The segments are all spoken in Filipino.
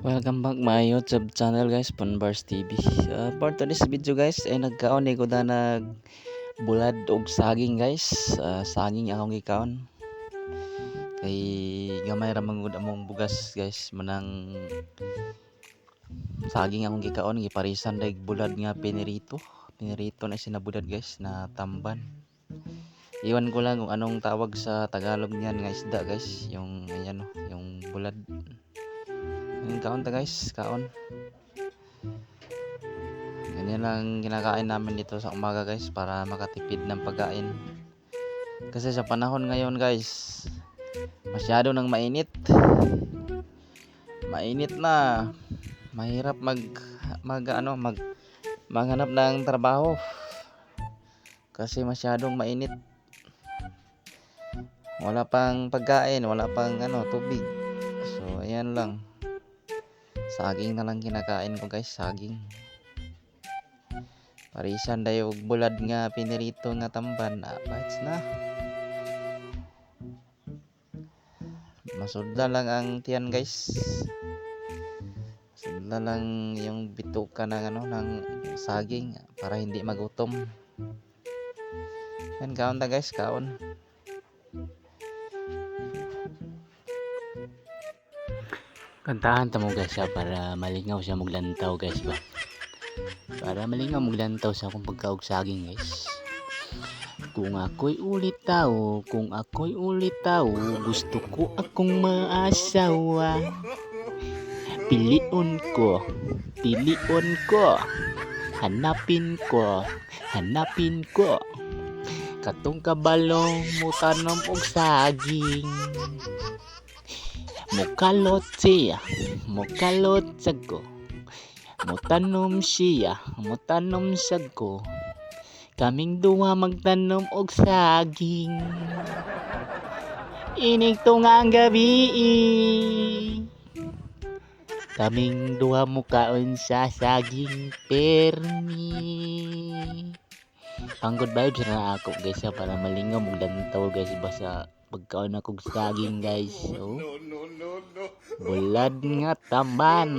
Welcome back my YouTube channel guys, Punbars TV. For today's video guys, ay nagkaon ko na bulad og saging guys. Saging akong gikaon. Kay gamay ra man gud among bugas guys, manang saging akong gikaon giparisan dag bulad nga pinirito. Pinirito na sinabulad guys na tamban. Iwan ko lang kung anong tawag sa Tagalog niyan nga isda guys, yung ayan yung bulad. Yung kaon ta guys, kaon. Ganyan lang kinakain namin dito sa umaga guys para makatipid ng pagkain. Kasi sa panahon ngayon guys, masyado nang mainit. Mainit na. Mahirap maghanap ng trabaho. Kasi masyadong mainit. Wala pang pagkain, wala pang tubig. So ayan lang. Saging na lang kinakain ko guys, saging. Parisan dayo bulad nga pinirito nga tamban. Bites na. Masudla lang ang tiyan guys. Masudla lang yung bituka ng saging para hindi magutom. Yan kaon ta guys, kaon. Kantahan ta mo guys para malingaw siya muglantaw guys ba. Para malingaw muglantaw sa akong pagkaog saging guys. Kung ako'y ulit tao, gusto ko akong maasawa. Pilion ko, hanapin ko. Katong kabalong mo tanom og saging. Mukalot sa ko. Mutanom siya ko. Kaming duha magtanom og saging. Inig tungang gabi. Kaming duha mukaon sa saging permi. Pang good vibes na ako guys para malingaw muglantaw guys basta pagkaon akong saging guys. So, bulad nga tamban.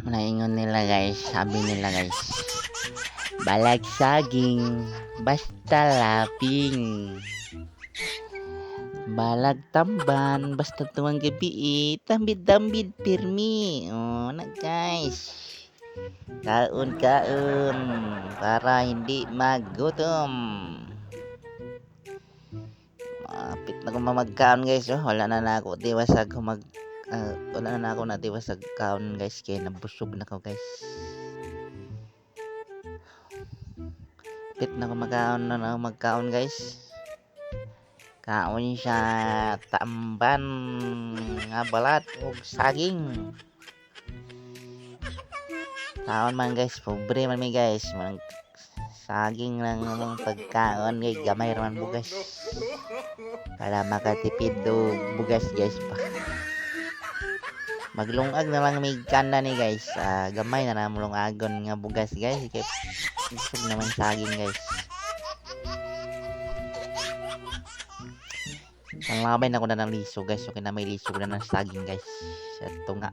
Naingon nila guys, sabi nila guys, balag saging basta laping, balag tamban basta tuwang gabi, tambid pirmi. Na guys, kaon para hindi magutom. Mapit na ko mamagkaon guys. Wala na ako tiwasag wala na ako natiwasag kaon guys kaya nabusog na ko guys. Pit na ko magkaon guys. Kaon siya tamban nga balat og saging. Kaon man guys, pobre man mi guys. Saging lang ang pagkaon kay gamay raman bugas. Para makatipid do bugas guys pa. Maglungag na lang may kanda ni guys. Gamay na lang mulungagon nga bugas guys. Kaya isog naman saging guys. Panglabay na ko na ng liso guys. So kina may liso na ng saging guys. Sa tunga.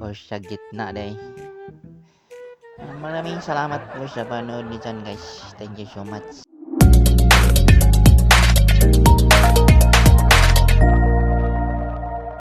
O sa gitna day. Maraming salamat po sa panood ni Chan guys. Thank you so much.